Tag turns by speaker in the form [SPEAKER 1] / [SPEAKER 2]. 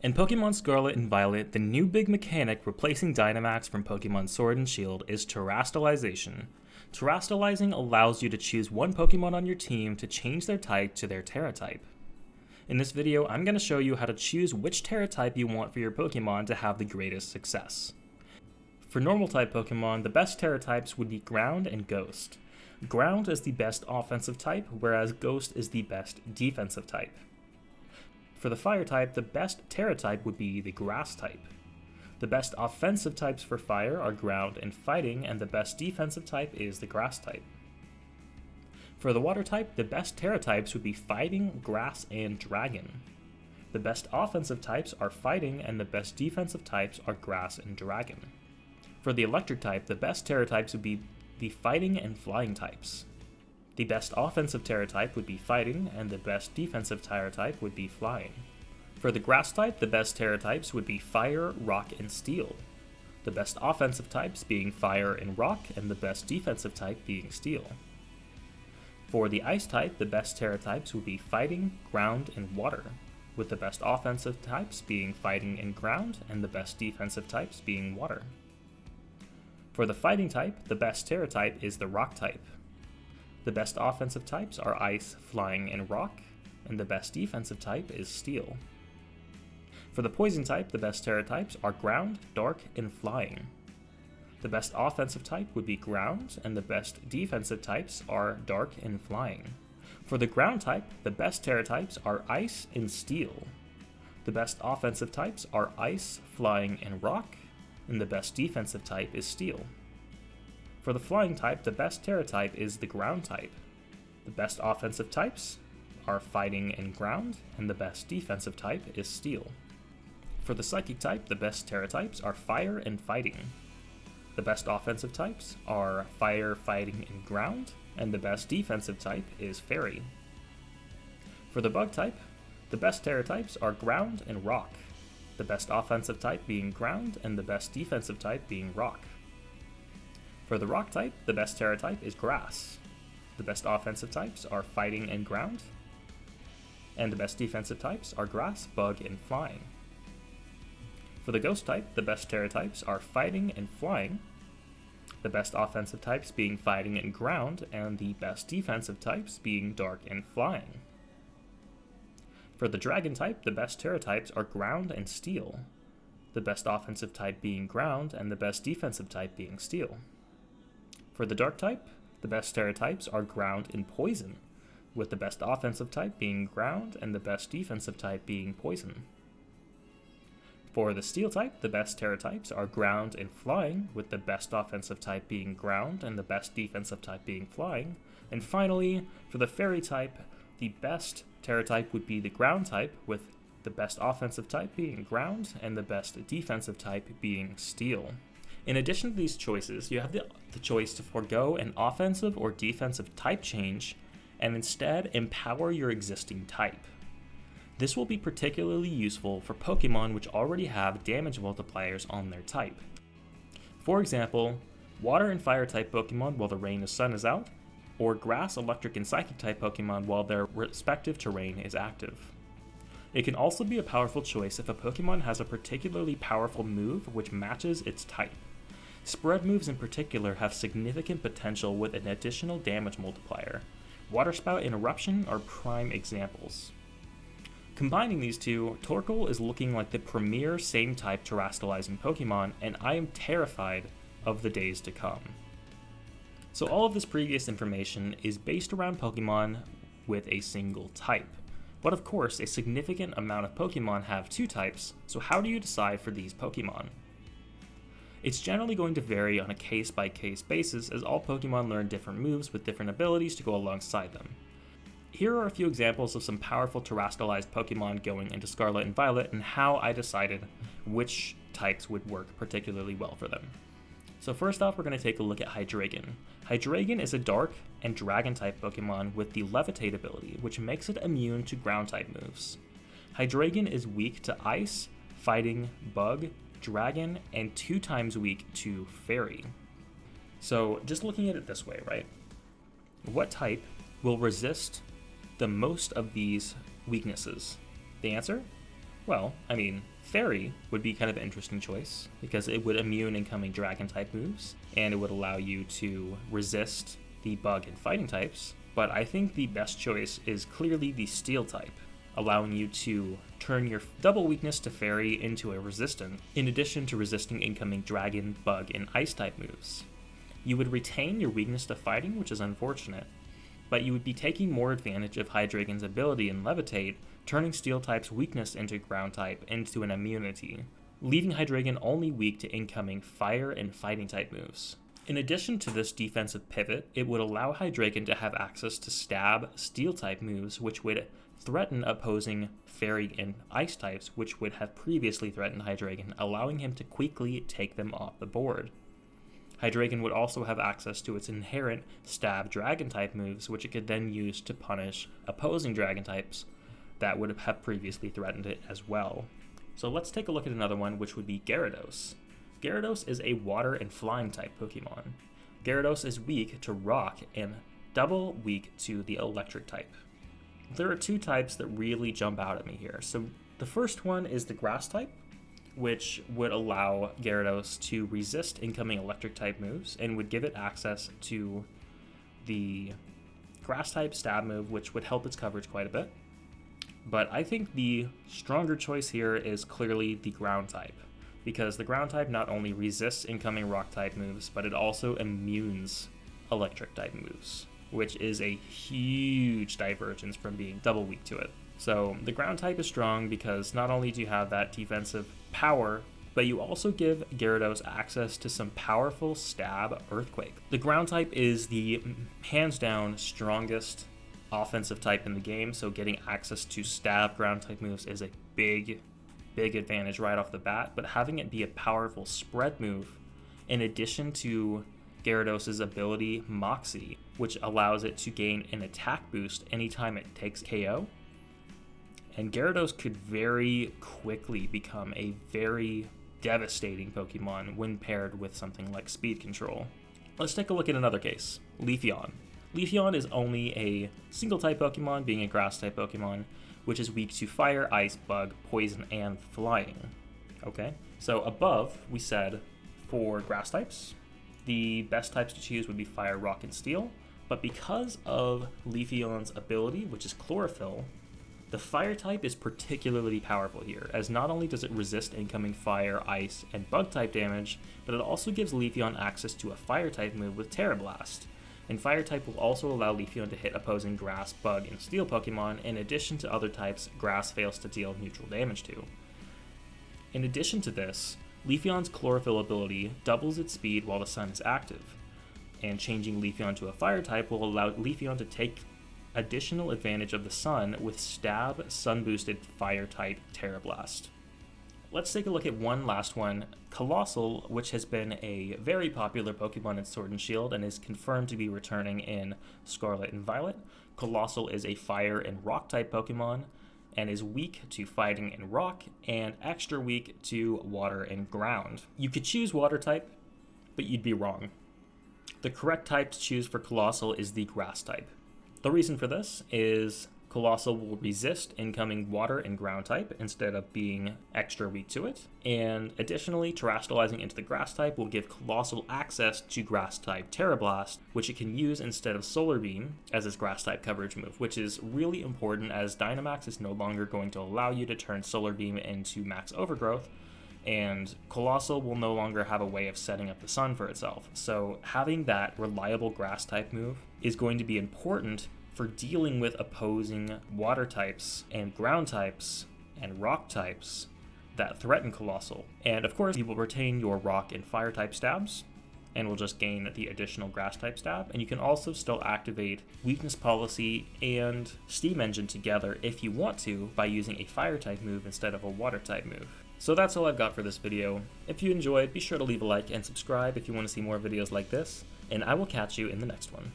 [SPEAKER 1] In Pokemon Scarlet and Violet, the new big mechanic replacing Dynamax from Pokemon Sword and Shield is Terastalization. Terastalizing allows you to choose one Pokemon on your team to change their type to their Tera type. In this video, I'm going to show you how to choose which Tera type you want for your Pokemon to have the greatest success. For normal type Pokemon, the best Tera types would be Ground and Ghost. Ground is the best offensive type, whereas Ghost is the best defensive type. For the Fire type, the best Tera type would be the Grass type. The best offensive types for Fire are Ground and Fighting, and the best defensive type is the Grass type. For the Water type, the best Tera types would be Fighting, Grass, and Dragon. The best offensive types are Fighting, and the best defensive types are Grass and Dragon. For the Electric type, the best Tera types would be the Fighting and Flying types. The best offensive Tera type would be Fighting, and the best defensive Tera type would be Flying. For the Grass type, the best Tera types would be Fire, Rock, and Steel. The best offensive types being Fire and Rock, and the best defensive type being Steel. For the Ice type, the best Tera types would be Fighting, Ground, and Water, with the best offensive types being Fighting and Ground, and the best defensive types being Water. For the Fighting type, the best Tera type is the Rock type. The best offensive types are Ice, Flying, and Rock, and the best defensive type is Steel. For the Poison type, the best Tera types are Ground, Dark, and Flying. The best offensive type would be Ground, and the best defensive types are Dark and Flying. For the Ground type, the best Tera types are Ice and Steel. The best offensive types are Ice, Flying, and Rock, and the best defensive type is Steel. For the Flying type, the best Tera type is the Ground type. The best offensive types are Fighting and Ground, and the best defensive type is Steel. For the Psychic type, the best Tera types are Fire and Fighting. The best offensive types are Fire, Fighting, and Ground, and the best defensive type is Fairy. For the Bug type, the best Tera types are Ground and Rock. The best offensive type being Ground, and the best defensive type being Rock. For the Rock type, the best Tera type is Grass. The best offensive types are Fighting and Ground, and the best defensive types are Grass, Bug, and Flying. For the Ghost type, the best Tera types are Fighting and Flying, the best offensive types being Fighting and Ground, and the best defensive types being Dark and Flying. For the Dragon type, the best Tera types are Ground and Steel, the best offensive type being Ground, and the best defensive type being Steel. For the Dark type, the best Tera types are Ground and Poison, with the best offensive type being Ground and the best defensive type being Poison. For the Steel type, the best Tera types are Ground and Flying, with the best offensive type being Ground and the best defensive type being Flying. And finally, for the Fairy type, the best Tera type would be the Ground type, with the best offensive type being Ground and the best defensive type being Steel. In addition to these choices, you have the choice to forego an offensive or defensive type change and instead empower your existing type. This will be particularly useful for Pokemon which already have damage multipliers on their type. For example, Water and Fire type Pokemon while the Rain and Sun is out, or Grass, Electric, and Psychic type Pokemon while their respective terrain is active. It can also be a powerful choice if a Pokemon has a particularly powerful move which matches its type. Spread moves in particular have significant potential with an additional damage multiplier. Water Spout and Eruption are prime examples. Combining these two, Torkoal is looking like the premier same-type Terastalizing Pokemon, and I am terrified of the days to come. So all of this previous information is based around Pokemon with a single type. But of course, a significant amount of Pokemon have two types, so how do you decide for these Pokemon? It's generally going to vary on a case-by-case basis, as all Pokemon learn different moves with different abilities to go alongside them. Here are a few examples of some powerful Terastalized Pokemon going into Scarlet and Violet and how I decided which types would work particularly well for them. So first off, we're going to take a look at Hydreigon. Hydreigon is a Dark and Dragon type Pokemon with the Levitate ability, which makes it immune to Ground type moves. Hydreigon is weak to Ice, Fighting, Bug, Dragon, and 2 times weak to Fairy. So just looking at it this way, right? What type will resist the most of these weaknesses? The answer? Well, I mean, Fairy would be kind of an interesting choice because it would immune incoming dragon type moves and it would allow you to resist the bug and fighting types. But I think the best choice is clearly the Steel type, allowing you to turn your double weakness to Fairy into a resistant, in addition to resisting incoming dragon, bug, and ice type moves. You would retain your weakness to fighting, which is unfortunate, but you would be taking more advantage of Hydreigon's ability in Levitate, turning Steel type's weakness into ground type into an immunity, leaving Hydreigon only weak to incoming fire and fighting type moves. In addition to this defensive pivot, it would allow Hydreigon to have access to stab Steel type moves, which would threaten opposing Fairy and Ice types, which would have previously threatened Hydreigon, allowing him to quickly take them off the board. Hydreigon would also have access to its inherent stab dragon type moves, which it could then use to punish opposing dragon types that would have previously threatened it as well. So let's take a look at another one, which would be Gyarados. Gyarados is a water and flying type Pokemon. Gyarados is weak to rock and double weak to the electric type. There are two types that really jump out at me here. So the first one is the grass type, which would allow Gyarados to resist incoming electric type moves and would give it access to the grass type stab move, which would help its coverage quite a bit. But I think the stronger choice here is clearly the ground type, because the ground type not only resists incoming rock type moves, but it also immunes electric type moves, which is a huge divergence from being double weak to it. So the ground type is strong because not only do you have that defensive power, but you also give Gyarados access to some powerful stab Earthquake. The ground type is the hands down strongest offensive type in the game, so getting access to stab ground type moves is a big advantage right off the bat, but having it be a powerful spread move in addition to Gyarados' ability Moxie, which allows it to gain an attack boost anytime it takes KO. And Gyarados could very quickly become a very devastating Pokemon when paired with something like Speed Control. Let's take a look at another case, Leafeon. Leafeon is only a single type Pokemon, being a grass type Pokemon, which is weak to fire, ice, bug, poison, and flying. Okay, so above we said for grass types, the best types to choose would be fire, rock, and steel, but because of Leafeon's ability, which is chlorophyll, the fire type is particularly powerful here, as not only does it resist incoming fire, ice, and bug type damage, but it also gives Leafeon access to a fire type move with Tera Blast. And fire type will also allow Leafeon to hit opposing grass, bug, and steel Pokemon, in addition to other types grass fails to deal neutral damage to. In addition to this, Leafeon's chlorophyll ability doubles its speed while the sun is active, and changing Leafeon to a fire type will allow Leafeon to take additional advantage of the sun with stab sun boosted fire type Tera Blast. Let's take a look at one last one, Colossus, which has been a very popular Pokemon in Sword and Shield and is confirmed to be returning in Scarlet and Violet. Colossus is a fire and rock type Pokemon and is weak to fighting and rock and extra weak to water and ground. You could choose water type, but you'd be wrong. The correct type to choose for Colossus is the grass type. The reason for this is Colossus will resist incoming water and ground type instead of being extra weak to it. And additionally, Terastalizing into the grass type will give Colossus access to grass type Tera Blast, which it can use instead of Solar Beam as its grass type coverage move, which is really important as Dynamax is no longer going to allow you to turn Solar Beam into max overgrowth, and Colossus will no longer have a way of setting up the sun for itself. So having that reliable grass type move is going to be important for dealing with opposing water types and ground types and rock types that threaten Colossus. And of course, you will retain your rock and fire type stabs and will just gain the additional grass type stab. And you can also still activate Weakness Policy and Steam Engine together if you want to by using a fire type move instead of a water type move. So that's all I've got for this video. If you enjoyed, be sure to leave a like and subscribe if you want to see more videos like this, and I will catch you in the next one.